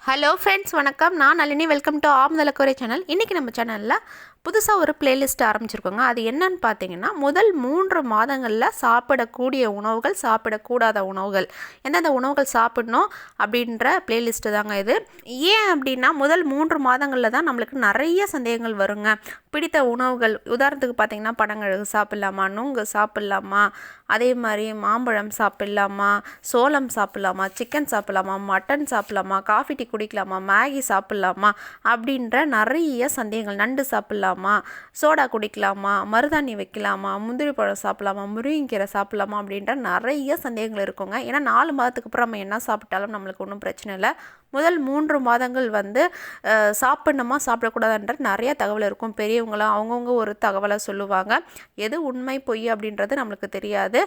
Hello friends, வணக்கம். நான் Nalini. Welcome to ஆம்தலக்குறை சேனல். இன்றைக்கி நம்ம சேனலில் புதுசாக ஒரு பிளேலிஸ்ட் ஆரம்பிச்சிருக்கோங்க. அது என்னன்னு பார்த்தீங்கன்னா, முதல் 3 மாதங்களில் சாப்பிடக்கூடிய உணவுகள், சாப்பிடக்கூடாத உணவுகள், எந்தெந்த உணவுகள் சாப்பிடணும் அப்படின்ற பிளேலிஸ்ட்டு தாங்க இது. ஏன் அப்படின்னா, முதல் 3 மாதங்களில் தான் நம்மளுக்கு நிறைய சந்தேகங்கள் வருங்க. பிடித்த உணவுகள் உதாரணத்துக்கு பார்த்தீங்கன்னா, பனங்கிழங்கு சாப்பிட்லாமா, நுங்கு சாப்பிட்லாமா, அதே மாதிரி மாம்பழம் சாப்பிட்லாமா, சோளம் சாப்பிட்லாமா, சிக்கன் சாப்பிட்லாமா, மட்டன் சாப்பிட்லாமா, காஃபி டீ குடிக்கலாமா, மேகி சாப்பிட்லாமா அப்படின்ற நிறைய சந்தேகங்கள். நண்டு சாப்பிட்லாமா, சோடா குடிக்கலாமா, மருதாணி வைக்கலாமா, முந்திரி பழம் சாப்பிட்லாமா, முருங்கைக்கீரை சாப்பிட்லாமா அப்படின்ற நிறைய சந்தேகங்கள் இருக்குங்க. ஏன்னா 4 மாதத்துக்கு அப்புறம் நம்ம என்ன சாப்பிட்டாலும் நம்மளுக்கு ஒன்றும் பிரச்சனை இல்லை. முதல் 3 மாதங்கள் சாப்பிடணுமா சாப்பிடக்கூடாதுன்ற நிறைய தகவல் இருக்கும். பெரியவங்களாம் அவங்கவுங்க ஒரு தகவலை சொல்லுவாங்க. எது உண்மை பொய் அப்படின்றது நம்மளுக்கு தெரியாது.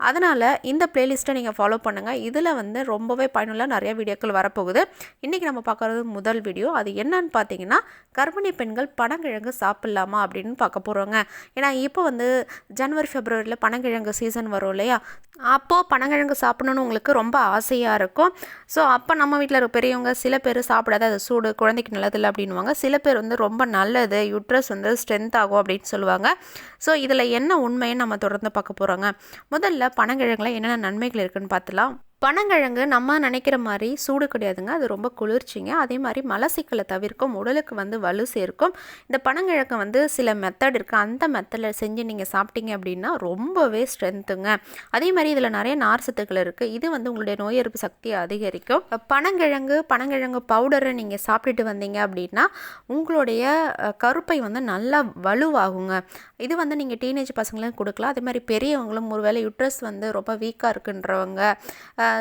அதனால் இந்த பிளேலிஸ்ட்டை நீங்கள் ஃபாலோ பண்ணுங்கள். இதில் ரொம்பவே பயனுள்ள நிறைய வீடியோக்கள் வரப்போகுது. இன்றைக்கி நம்ம பார்க்குறது முதல் வீடியோ. அது என்னன்னு பார்த்தீங்கன்னா, கர்ப்பிணி பெண்கள் பனங்கிழங்கு சாப்பிட்லாமா அப்படின்னு பார்க்க போகிறோங்க. ஏன்னா இப்போ ஜனவரி ஃபெப்ரவரியில் பனங்கிழங்கு சீசன் வரும் இல்லையா, அப்போது பனங்கிழங்கு சாப்பிடணுன்னு உங்களுக்கு ரொம்ப ஆசையாக இருக்கும். ஸோ அப்போ நம்ம வீட்டில் இருக்க பெரியவங்க சில பேர் சாப்பிடாத, அது சூடு, குழந்தைக்கு நல்லதில்லை அப்படின்வாங்க. சில பேர் ரொம்ப நல்லது, யூட்ரஸ் ஸ்ட்ரென்த் ஆகும் அப்படின்னு சொல்லுவாங்க. ஸோ இதில் என்ன உண்மைன்னு நம்ம தொடர்ந்து பார்க்க போகிறோங்க. முதல்ல பனங்கிழங்குல என்னென்ன நன்மைகள் இருக்குதுன்னு பார்த்துலாம். பனங்கிழங்கு நம்ம நினைக்கிற மாதிரி சூடு கிடையாதுங்க. அது ரொம்ப குளிர்ச்சிங்க. அதே மாதிரி மலச்சிக்கலை தவிர்க்கும், உடலுக்கு வலு சேர்க்கும். இந்த பனங்கிழங்கு சில மெத்தட் இருக்குது. அந்த மெத்தடில் செஞ்சு நீங்கள் சாப்பிட்டீங்க அப்படின்னா ரொம்பவே ஸ்ட்ரென்த்துங்க. அதே மாதிரி இதில் நிறைய நார் சத்துக்கள் இருக்குது. இது உங்களுடைய நோய் எதிர்ப்பு சக்தியை அதிகரிக்கும். பனங்கிழங்கு பவுடரை நீங்கள் சாப்பிட்டுட்டு வந்தீங்க அப்படின்னா உங்களுடைய கருப்பை நல்லா வலுவாகுங்க. இது நீங்கள் டீனேஜ் பசங்களும் கொடுக்கலாம். அதே மாதிரி பெரியவங்களும், ஒருவேளை யூட்ரஸ் ரொம்ப வீக்காக இருக்குன்றவங்க,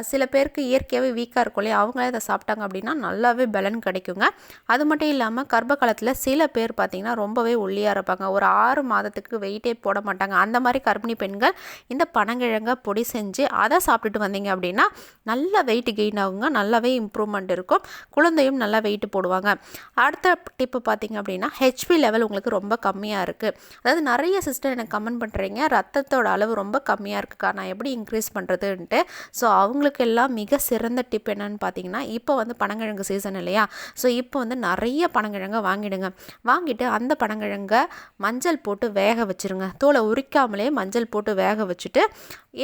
சில பேருக்கு இயற்கையாகவே வீக்காக இருக்கும் இல்லையா, அவங்களே இதை சாப்பிட்டாங்க அப்படின்னா நல்லாவே பலன் கிடைக்குங்க. அது மட்டும் இல்லாமல் கர்ப்ப காலத்தில் சில பேர் பார்த்திங்கன்னா ரொம்பவே ஒல்லியாக இருப்பாங்க. ஒரு 6 மாதத்துக்கு வெயிட்டே போட மாட்டாங்க. அந்த மாதிரி கர்ப்பிணி பெண்கள் இந்த பனங்கிழங்கை பொடி செஞ்சு அதை சாப்பிட்டுட்டு வந்தீங்க அப்படின்னா நல்ல வெயிட் கெயின் ஆகுங்க. நல்லாவே இம்ப்ரூவ்மெண்ட் இருக்கும். குழந்தையும் நல்லா வெயிட் போடுவாங்க. அடுத்த டிப்பு பார்த்திங்க அப்படின்னா, ஹெச்பி லெவல் உங்களுக்கு ரொம்ப கம்மியாக இருக்குது. அதாவது நிறைய சிஸ்டர் எனக்கு கமெண்ட் பண்ணுறீங்க, ரத்தத்தோட அளவு ரொம்ப கம்மியாக இருக்குக்கா, நான் எப்படி இன்க்ரீஸ் பண்ணுறதுன்ட்டு. ஸோ அவங்களுக்கு எல்லாம் மிக சிறந்த டிப் என்னன்னு பார்த்தீங்கன்னா, இப்போ பனங்கிழங்கு சீசன் இல்லையா, ஸோ இப்போ நிறைய பனங்கிழங்கை வாங்கிட்டு அந்த பனங்கிழங்கை மஞ்சள் போட்டு வேக வச்சுருங்க. தோலை உரிக்காமலே மஞ்சள் போட்டு வேக வச்சுட்டு,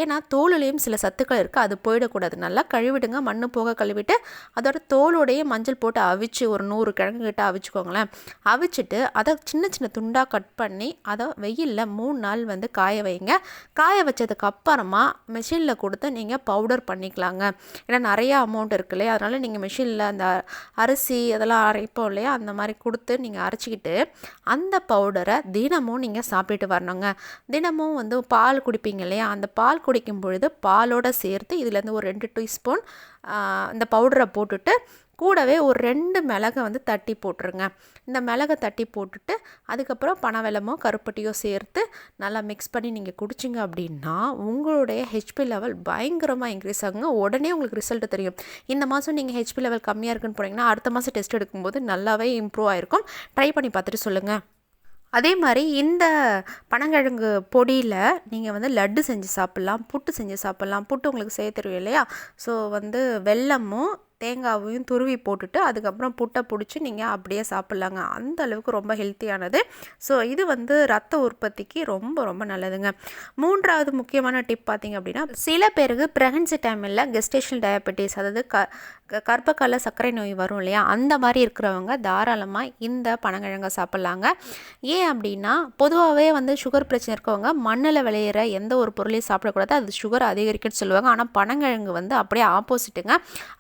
ஏன்னா தோலுலேயும் சில சத்துக்கள் இருக்குது, அது போயிடக்கூடாது. நல்லா கழுவிடுங்க, மண் போக கழுவிட்டு அதோட தோலோடையே மஞ்சள் போட்டு அவிச்சு ஒரு 100 கிழங்கு கிட்ட அவிச்சுக்கோங்களேன். அவிச்சிட்டு அதை சின்ன சின்ன துண்டாக கட் பண்ணி அதை வெயிலில் 3 நாள் காய வைங்க. காய வச்சதுக்கு அப்புறமா மிஷினில் கொடுத்து நீங்கள் பவுடர் பண்ணிக்கலாங்க. ஏன்னா நிறையா அமௌண்ட் இருக்கு இல்லையா, அதனால் நீங்கள் மிஷினில் அந்த அரிசி அதெல்லாம் அரைப்போம் இல்லையா, அந்த மாதிரி கொடுத்து நீங்கள் அரைச்சிக்கிட்டு அந்த பவுடரை தினமும் நீங்கள் சாப்பிட்டுட்டு வரணுங்க. தினமும் பால் குடிப்பீங்க இல்லையா, அந்த பால் குடிக்கும் பொழுது பாலோடு சேர்த்து இதுலேருந்து ஒரு 2 டீஸ்பூன் இந்த பவுடரை போட்டுட்டு கூடவே ஒரு 2 மிளகை தட்டி போட்டுருங்க. இந்த மிளகை தட்டி போட்டுட்டு அதுக்கப்புறம் பனவெல்லமோ கருப்பட்டியோ சேர்த்து நல்லா மிக்ஸ் பண்ணி நீங்கள் குடிச்சிங்க அப்படின்னா உங்களுடைய ஹெச்பி லெவல் பயங்கரமாக இன்க்ரீஸ் ஆகுங்க. உடனே உங்களுக்கு ரிசல்ட் தெரியும். இந்த மாதம் நீங்கள் ஹெச்பி லெவல் கம்மியாக இருக்குன்னு போனீங்கன்னா அடுத்த மாதம் டெஸ்ட் எடுக்கும்போது நல்லாவே இம்ப்ரூவ் ஆகிருக்கும். ட்ரை பண்ணி பார்த்துட்டு சொல்லுங்கள். அதே மாதிரி இந்த பனங்கிழங்கு பொடியில் நீங்கள் லட்டு செஞ்சு சாப்பிட்லாம், புட்டு செஞ்சு சாப்பிட்லாம். புட்டு உங்களுக்கு செய்ய தெரியும் இல்லையா, ஸோ வெல்லமும் தேங்காவையும் துருவி போட்டுட்டு அதுக்கப்புறம் புட்டை பிடிச்சி நீங்கள் அப்படியே சாப்பிட்லாங்க. அந்த அளவுக்கு ரொம்ப ஹெல்த்தியானது. ஸோ இது ரத்த உற்பத்திக்கு ரொம்ப ரொம்ப நல்லதுங்க. 3வது முக்கியமான டிப் பார்த்திங்க அப்படின்னா, சில பேருக்கு ப்ரெக்னன்சி டைமில் கெஸ்டேஷனல் டயபெட்டிஸ், அதாவது கர்ப்பகால சர்க்கரை நோய் வரும் இல்லையா, அந்த மாதிரி இருக்கிறவங்க தாராளமாக இந்த பனங்கிழங்கை சாப்பிட்லாங்க. ஏன் அப்படின்னா, பொதுவாகவே சுகர் பிரச்சனை இருக்கவங்க மண்ணில் விளையிற எந்த ஒரு பொருளையும் சாப்பிடக்கூடாது, அது சுகர் அதிகரிக்குன்னு சொல்லுவாங்க. ஆனால் பனங்கிழங்கு அப்படியே ஆப்போசிட்டுங்க.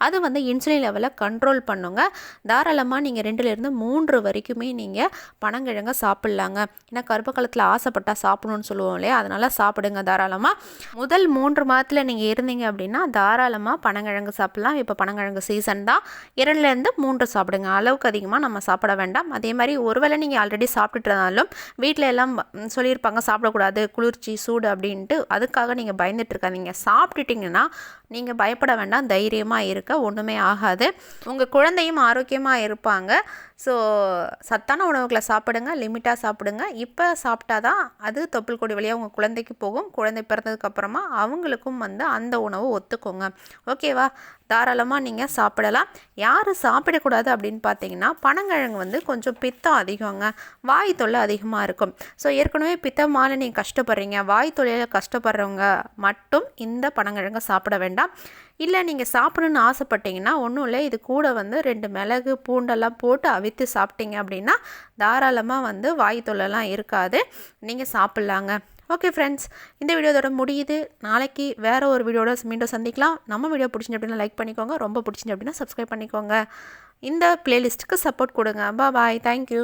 அது இன்சுலின் லெவலை கண்ட்ரோல் பண்ணுங்க. தாராளமாக நீங்கள் 2லேருந்து 3 வரைக்குமே நீங்கள் பனங்கிழங்கை சாப்பிட்லாங்க. ஏன்னா கர்ப்ப காலத்தில் ஆசைப்பட்டால் சாப்பிடணும்னு சொல்லுவோம் இல்லையா, அதனால் சாப்பிடுங்க தாராளமாக. முதல் 3 மாதத்தில் நீங்கள் இருந்தீங்க அப்படின்னா தாராளமாக பனங்கிழங்கு சாப்பிட்லாம். இப்போ பனங்கிழங்கு சீசன் தான். 2லேருந்து 3 சாப்பிடுங்க. அளவுக்கு அதிகமாக நம்ம சாப்பிட வேண்டாம். அதே மாதிரி ஒருவேளை நீங்கள் ஆல்ரெடி சாப்பிட்டுட்டு இருந்தாலும் வீட்டில் எல்லாம் சொல்லியிருப்பாங்க சாப்பிடக்கூடாது, குளிர்ச்சி, சூடு அப்படின்ட்டு, அதுக்காக நீங்கள் பயந்துட்டு இருக்காதீங்க. சாப்பிட்டுட்டிங்கன்னா நீங்கள் பயப்பட வேண்டாம், தைரியமாக இருக்க, ஒன்றுமே ஆகாது. உங்கள் குழந்தையும் ஆரோக்கியமாக இருப்பாங்க. ஸோ சத்தான உணவுகளை சாப்பிடுங்க, லிமிட்டாக சாப்பிடுங்க. இப்போ சாப்பிட்டா தான் அது தொப்புள் கொடி வழியாக உங்கள் குழந்தைக்கு போகும். குழந்தை பிறந்ததுக்கப்புறமா அவங்களுக்கும் வந்து அந்த உணவு ஒத்துக்கோங்க. ஓகேவா? தாராளமாக நீங்கள் சாப்பிடலாம். யார் சாப்பிடக்கூடாது அப்படின்னு பார்த்தீங்கன்னா, பனங்கிழங்கு வந்து கொஞ்சம் பித்தம் அதிகங்க, வாய் தொல்லை அதிகமாக இருக்கும். ஸோ ஏற்கனவே பித்தமால நீங்கள் கஷ்டப்படுறீங்க, வாய் தொல்லையில் கஷ்டப்படுறவங்க மட்டும் இந்த பனங்கிழங்கை சாப்பிட வேண்டாம். இல்லை நீங்கள் சாப்பிடணுன்னு ஆசைப்பட்டீங்கன்னா ஒன்றும் இல்லை, இது கூட வந்து 2 மிளகு பூண்டெல்லாம் போட்டு அவித்து சாப்பிட்டீங்க அப்படின்னா தாராளமாக வந்து வாய் தொல்லைலாம் இருக்காது, நீங்கள் சாப்பிட்லாங்க. ஓகே ஃப்ரெண்ட்ஸ், இந்த வீடியோ இதோட முடியுது. நாளைக்கு வேறு ஒரு வீடியோட மீண்டும் சந்திக்கலாம். நம்ம வீடியோ பிடிச்சிங்க அப்படின்னா லைக் பண்ணிக்கோங்க, ரொம்ப பிடிச்சிங்க அப்படின்னா சப்ஸ்கிரைப் பண்ணிக்கோங்க. இந்த பிளேலிஸ்ட்டுக்கு சப்போர்ட் கொடுங்க. பாய், தேங்க்யூ.